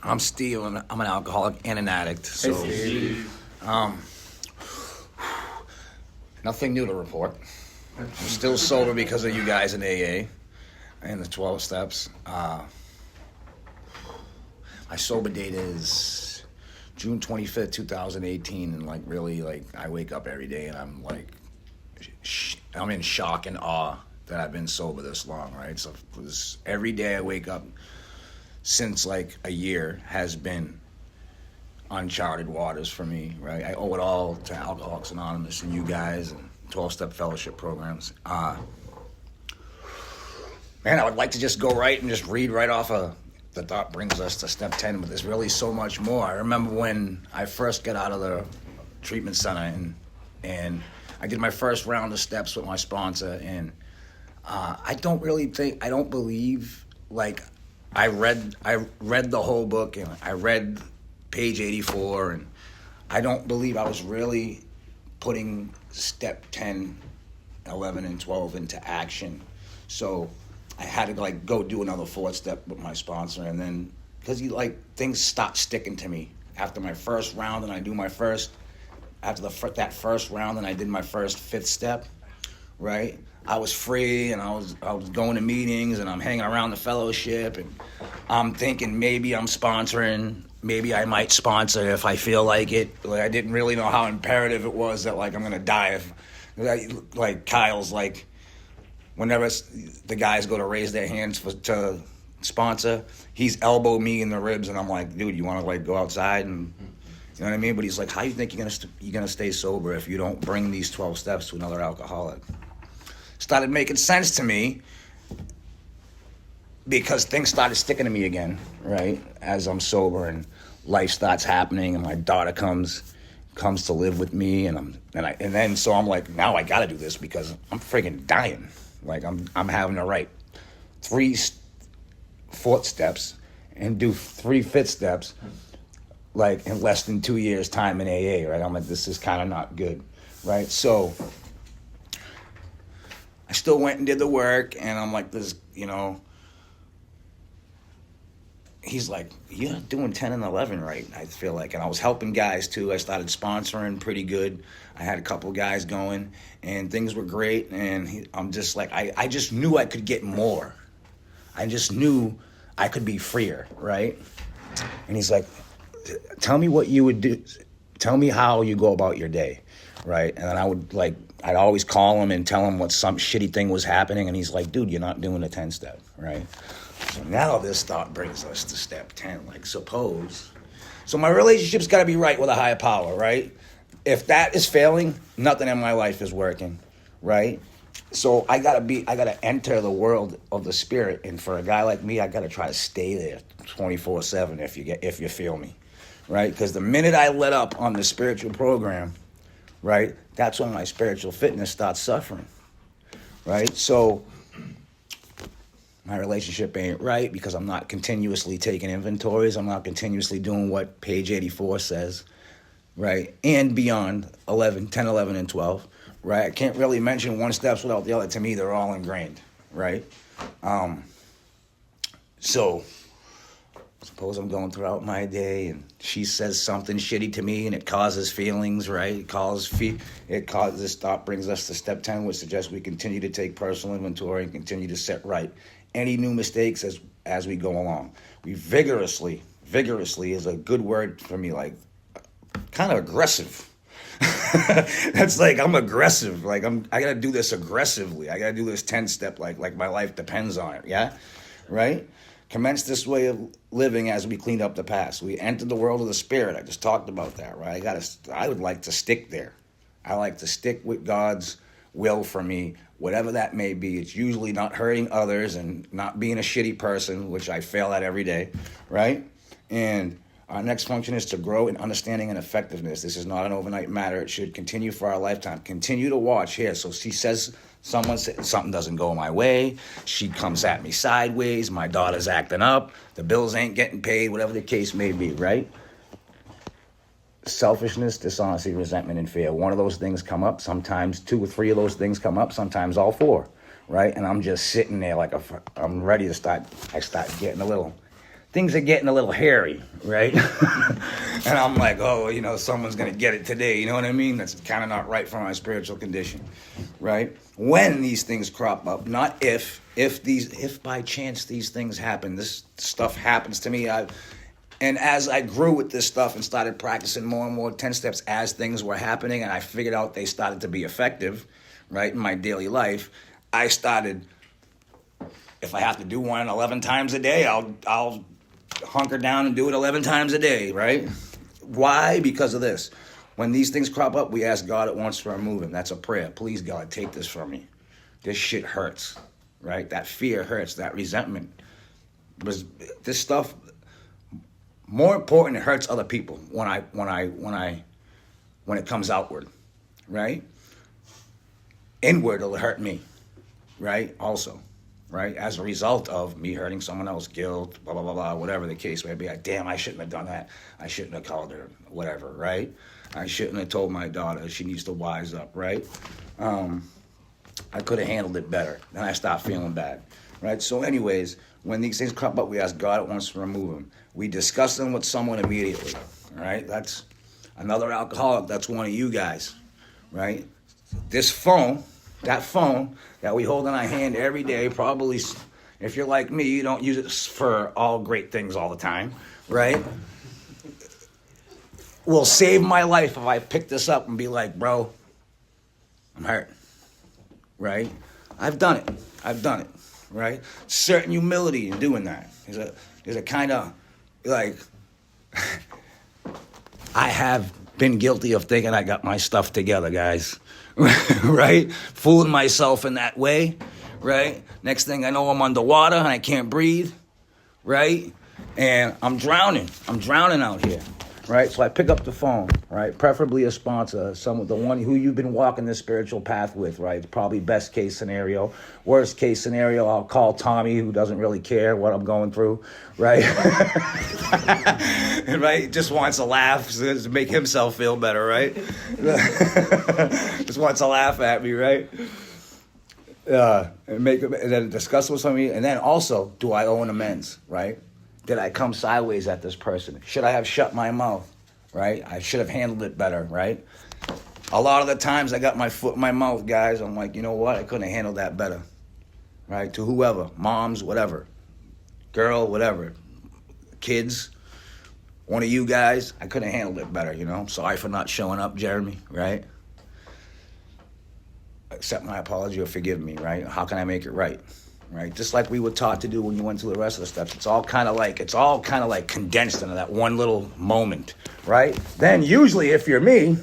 I'm Steve. I'm an alcoholic and an addict. So, nothing new to report. I'm still sober because of you guys in AA and the 12 steps. My sober date is June 25th, 2018, and really, I wake up every day and I'm I'm in shock and awe that I've been sober this long, right? So every day I wake up since a year has been uncharted waters for me, right? I owe it all to Alcoholics Anonymous and you guys and 12-step fellowship programs. Man, I would like to just go right and just read right off of The Thought Brings Us to Step 10, but there's really so much more. I remember when I first got out of the treatment center and I did my first round of steps with my sponsor, and I don't believe, I read the whole book and I read page 84, and I don't believe I was really putting step 10, 11, and 12 into action. So I had to go do another fourth step with my sponsor, and then because things stopped sticking to me after my first round, and that first round, and I did my first fifth step, right? I was free, and I was going to meetings, and I'm hanging around the fellowship, and I'm thinking maybe I'm sponsoring, maybe I might sponsor if I feel like it. I didn't really know how imperative it was that I'm gonna die if, Kyle's whenever the guys go to raise their hands to sponsor, he's elbowed me in the ribs, and I'm like, dude, you want to go outside and. You know what I mean? But he's like, how do you think you're gonna stay sober if you don't bring these 12 steps to another alcoholic? Started making sense to me because things started sticking to me again, right? As I'm sober and life starts happening, and my daughter comes to live with me, so I'm like, now I gotta do this because I'm freaking dying. I'm having to write 3 fourth steps and do 3 fifth steps. In less than 2 years' time in AA, right? I'm like, this is kind of not good, right? So I still went and did the work, and I'm like, he's like, you're doing 10 and 11 right, I feel like. And I was helping guys, too. I started sponsoring pretty good. I had a couple guys going, and things were great, and I'm just I just knew I could get more. I just knew I could be freer, right? And he's like, tell me what you would do. Tell me how you go about your day, right? And then I'd always call him and tell him some shitty thing was happening, and he's like, dude, you're not doing a 10-step, right? So now this thought brings us to step 10, suppose. So my relationship's got to be right with a higher power, right? If that is failing, nothing in my life is working, right? So I gotta enter the world of the spirit, and for a guy like me, I gotta try to stay there 24/7 if you feel me. Right? Because the minute I let up on the spiritual program, right, that's when my spiritual fitness starts suffering, right? So my relationship ain't right because I'm not continuously taking inventories. I'm not continuously doing what page 84 says, right? And beyond 10, 11, and 12, right? I can't really mention one steps without the other. To me, they're all ingrained, right? So suppose I'm going throughout my day and she says something shitty to me and it causes feelings, right? This thought brings us to step 10, which suggests we continue to take personal inventory and continue to set right any new mistakes as we go along. We vigorously is a good word for me, kind of aggressive. That's I'm aggressive. I gotta do this aggressively. I gotta do this 10-step like my life depends on it, yeah? Right? Commence this way of living as we clean up the past. We enter the world of the spirit. I just talked about that, right? I would like to stick there. I like to stick with God's will for me, whatever that may be. It's usually not hurting others and not being a shitty person, which I fail at every day, right? And our next function is to grow in understanding and effectiveness. This is not an overnight matter. It should continue for our lifetime. Continue to watch here. So she says, something doesn't go my way. She comes at me sideways. My daughter's acting up. The bills ain't getting paid, whatever the case may be, right? Selfishness, dishonesty, resentment, and fear. One of those things come up. Sometimes 2 or 3 of those things come up. Sometimes all 4, right? And I'm just sitting there I'm ready to start. I start getting a little things are getting a little hairy, right? And I'm like, oh, you know, someone's going to get it today. You know what I mean? That's kind of not right for my spiritual condition, right? When these things crop up, not if by chance these things happen, this stuff happens to me. And as I grew with this stuff and started practicing more and more 10 steps as things were happening, and I figured out they started to be effective, right, in my daily life, I started, if I have to do one 11 times a day, I'll hunker down and do it 11 times a day, right? Why? Because of this. When these things crop up, we ask God at once to remove them. That's a prayer. Please, God, take this from me. This shit hurts, right? That fear hurts. That resentment. This stuff, more important, it hurts other people when it comes outward, right? Inward, it'll hurt me, right? Also. Right, as a result of me hurting someone else, guilt, blah, blah, blah, blah, whatever the case may be. Damn, I shouldn't have done that. I shouldn't have called her, whatever, right? I shouldn't have told my daughter she needs to wise up, right? I could have handled it better. Then I stopped feeling bad, right? So anyways, when these things crop up, we ask God at once to remove them. We discuss them with someone immediately, right? That's another alcoholic. That's one of you guys, right? This phone, that phone that we hold in our hand every day, probably, if you're like me, you don't use it for all great things all the time, right? Will save my life if I pick this up and be like, bro, I'm hurt, right? I've done it, right? Certain humility in doing that. There's a kind of, like, I have been guilty of thinking I got my stuff together, guys. Right? Fooling myself in that way, right? Next thing I know, I'm underwater and I can't breathe, right? And I'm drowning out here, right? So I pick up the phone, right? Preferably a sponsor, the one who you've been walking this spiritual path with, right? Probably best case scenario. Worst case scenario, I'll call Tommy, who doesn't really care what I'm going through, right? Right? Just wants to laugh to make himself feel better, right? Just wants to laugh at me, right? And then discuss with somebody, and then also, do I owe an amends, right? Did I come sideways at this person? Should I have shut my mouth, right? I should have handled it better, right? A lot of the times I got my foot in my mouth, guys. I'm like, you know what? I couldn't have handled that better, right? To whoever, moms, whatever, girl, whatever, kids, one of you guys, I couldn't have handled it better, you know? Sorry for not showing up, Jeremy, right? Accept my apology or forgive me, right? How can I make it right? Right? Just like we were taught to do when you went through the rest of the steps. It's all kind of like condensed into that one little moment, right? Then usually if you're me,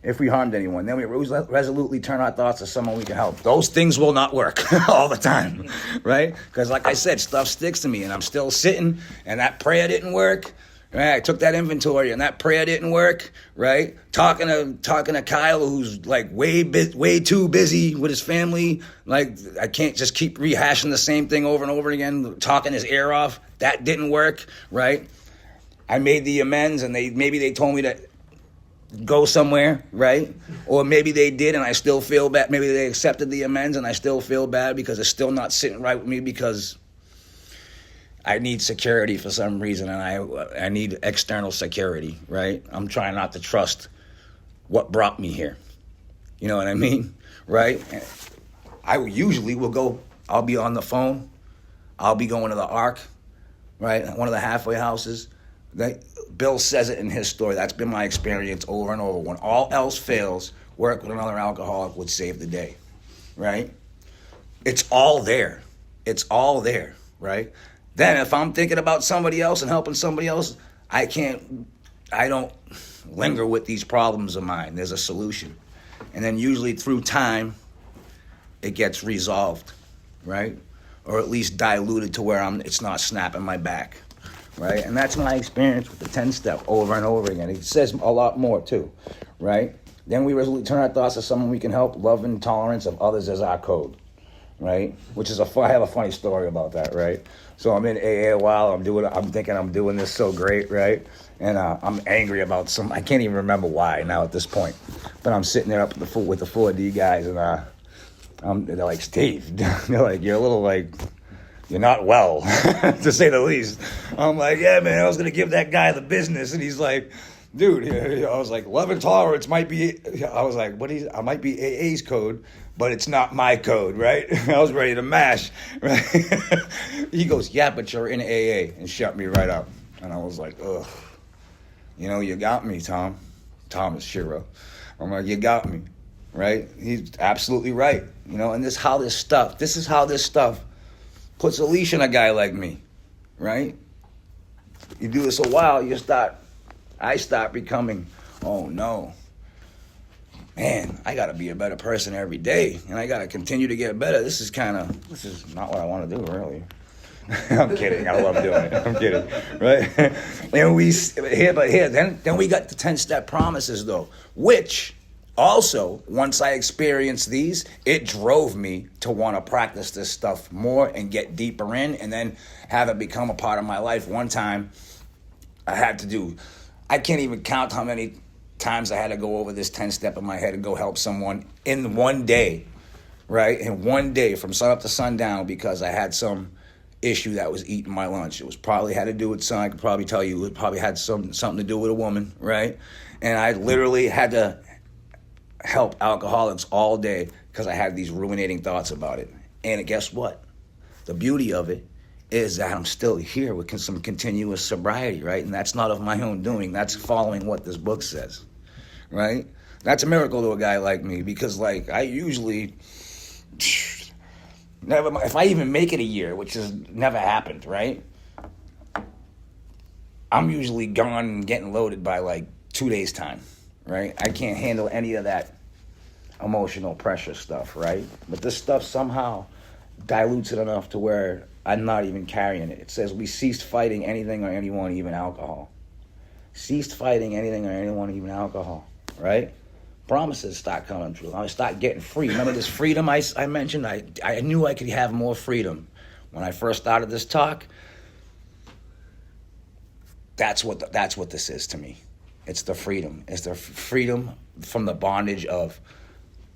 if we harmed anyone, then we resolutely turn our thoughts to someone we can help. Those things will not work all the time, right? Because like I said, stuff sticks to me and I'm still sitting and that prayer didn't work. Right, I took that inventory and that prayer didn't work, right? Talking to Kyle, who's like way too busy with his family. Like, I can't just keep rehashing the same thing over and over again, talking his ear off. That didn't work, right? I made the amends and maybe they told me to go somewhere, right? Or maybe they did and I still feel bad. Maybe they accepted the amends and I still feel bad because it's still not sitting right with me because I need security for some reason, and I need external security, right? I'm trying not to trust what brought me here. You know what I mean, right? I usually will go, I'll be on the phone, I'll be going to the Ark, right? One of the halfway houses. Bill says it in his story. That's been my experience over and over. When all else fails, work with another alcoholic would save the day, right? It's all there. It's all there, right? Then if I'm thinking about somebody else and helping somebody else, I don't linger with these problems of mine. There's a solution. And then usually through time, it gets resolved, right? Or at least diluted to where it's not snapping my back, right? And that's my experience with the 10-step over and over again. It says a lot more too, right? Then we resolutely turn our thoughts to someone we can help. Love and tolerance of others is our code, right? Which is I have a funny story about that, right? So I'm in AA a while. I'm thinking I'm doing this so great, right? And I'm angry about I can't even remember why now at this point. But I'm sitting there up with the 4D guys, and they're like, Steve, they're like, you're a little like you're not well, to say the least. I'm like, yeah, man, I was going to give that guy the business. And he's like, dude, I was like, love and tolerance might be, I was like, I might be AA's code, but it's not my code, right? I was ready to mash, right? He goes, yeah, but you're in AA, and shut me right up. And I was like, ugh, you got me, Tom. Thomas Shiro. I'm like, you got me, right? He's absolutely right. And this is how this stuff puts a leash on a guy like me, right? You do this a while, I start becoming, oh no, man, I got to be a better person every day, and I got to continue to get better. This is not what I want to do, really. I'm kidding. I love doing it. I'm kidding, right? And then we got the 10-step promises, though, which also, once I experienced these, it drove me to want to practice this stuff more and get deeper in, and then have it become a part of my life. One time, I can't even count how many times I had to go over this 10-step in my head and go help someone in one day, right? In one day, from sun up to sundown, because I had some issue that was eating my lunch. It was probably had to do with something. I could probably tell you it probably had something to do with a woman, right? And I literally had to help alcoholics all day because I had these ruminating thoughts about it. And guess what? The beauty of it is that I'm still here with some continuous sobriety, right? And that's not of my own doing. That's following what this book says, right? That's a miracle to a guy like me, because I usually never, if I even make it a year, which has never happened, right? I'm usually gone and getting loaded by 2 days' time, right? I can't handle any of that emotional pressure stuff, right? But this stuff somehow dilutes it enough to where I'm not even carrying it. It says we ceased fighting anything or anyone, even alcohol. Ceased fighting anything or anyone, even alcohol, right? Promises start coming true. I start getting free. Remember this freedom I mentioned? I knew I could have more freedom. When I first started this talk, that's what this is to me. It's the freedom. It's the freedom from the bondage of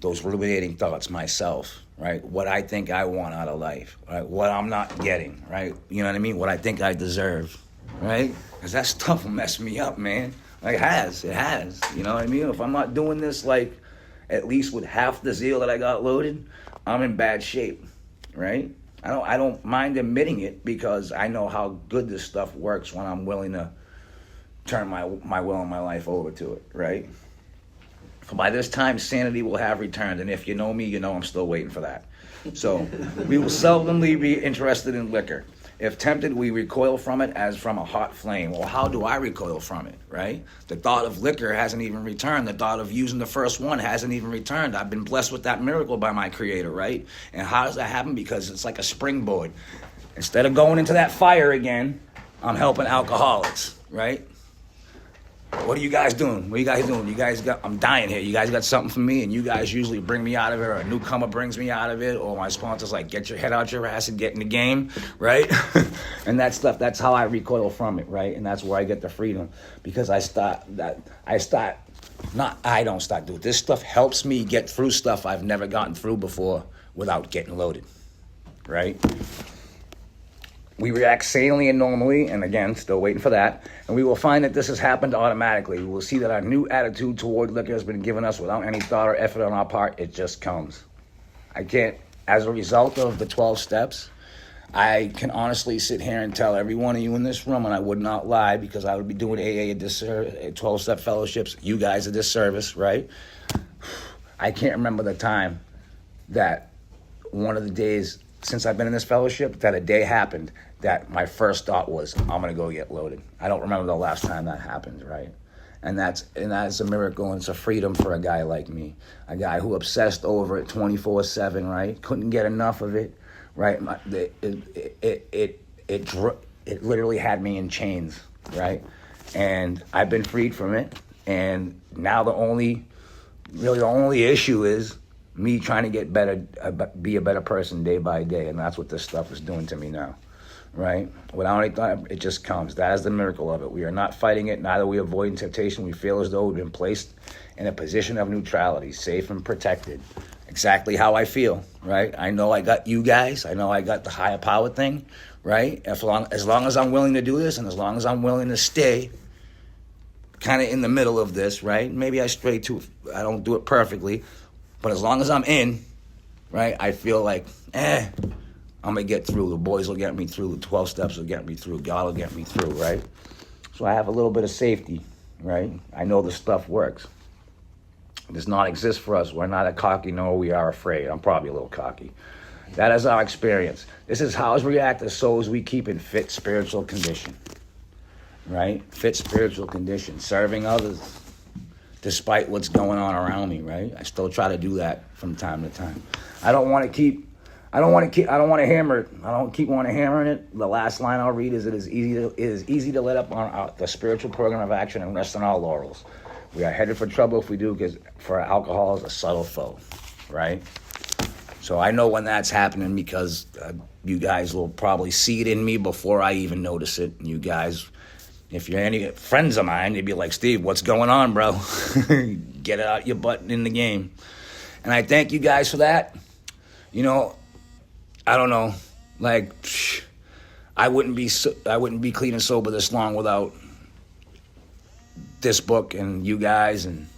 those ruminating thoughts myself, right? What I think I want out of life, right? What I'm not getting, right? You know what I mean? What I think I deserve, right? Because that stuff will mess me up, man. It has. You know what I mean? If I'm not doing this, at least with half the zeal that I got loaded, I'm in bad shape, right? I don't mind admitting it, because I know how good this stuff works when I'm willing to turn my will and my life over to it, right? By this time, sanity will have returned, and if you know me, you know I'm still waiting for that. So, we will seldomly be interested in liquor. If tempted, we recoil from it as from a hot flame. Well, how do I recoil from it, right? The thought of liquor hasn't even returned. The thought of using the first one hasn't even returned. I've been blessed with that miracle by my Creator, right? And how does that happen? Because it's like a springboard. Instead of going into that fire again, I'm helping alcoholics, right? What are you guys doing? I'm dying here. You guys got something for me? And you guys usually bring me out of it, or a newcomer brings me out of it, or my sponsor's like, get your head out your ass and get in the game, right? And that stuff, that's how I recoil from it, right? And that's where I get the freedom, because this stuff helps me get through stuff I've never gotten through before without getting loaded, right? We react sanely and normally, and again, still waiting for that, and we will find that this has happened automatically. We will see that our new attitude toward liquor has been given us without any thought or effort on our part. It just comes. As a result of the 12 steps, I can honestly sit here and tell every one of you in this room, and I would not lie, because I would be doing AA a disservice, 12-step fellowships, you guys a disservice, right? I can't remember the time that one of the days since I've been in this fellowship that a day happened that my first thought was, I'm going to go get loaded. I don't remember the last time that happened, right? And that's a miracle, and it's a freedom for a guy like me, a guy who obsessed over it 24/7, right? Couldn't get enough of it, right? It literally had me in chains, right? And I've been freed from it, and now the only issue is me trying to get better, be a better person day by day, and that's what this stuff is doing to me now, right? Without any thought, it just comes. That is the miracle of it. We are not fighting it, neither are we avoiding temptation. We feel as though we've been placed in a position of neutrality, safe and protected. exactly how I feel, right? I know I got you guys. I know I got the higher power thing, right? As long as I'm willing to do this, and as long as I'm willing to stay kind of in the middle of this, right? Maybe I I don't do it perfectly, but as long as I'm in, right, I feel like, I'm going to get through. The boys will get me through. The 12 steps will get me through. God will get me through, right? So I have a little bit of safety, right? I know the stuff works. It does not exist for us. We're not a cocky, no, we are afraid. I'm probably a little cocky. That is our experience. This is how we react as souls we keep in fit spiritual condition, right? Fit spiritual condition, serving others despite what's going on around me, right? I still try to do that from time to time. I don't want to hammer it. I don't keep wanting to hammer it. The last line I'll read is, it is easy to let up on the spiritual program of action and rest on our laurels. We are headed for trouble if we do, because for alcohol is a subtle foe, right? So I know when that's happening, because you guys will probably see it in me before I even notice it. And you guys, if you're any friends of mine, you'd be like, Steve, what's going on, bro? Get it out your butt in the game. And I thank you guys for that. You know, I don't know, like, I wouldn't be clean and sober this long without this book and you guys and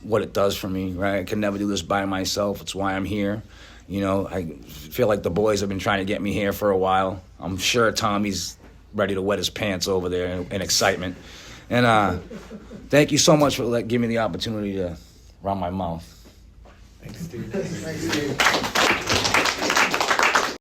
what it does for me, right? I can never do this by myself. It's why I'm here. You know, I feel like the boys have been trying to get me here for a while. I'm sure Tommy's ready to wet his pants over there in excitement. And thank you so much for giving me the opportunity to run my mouth. Thanks, Steve.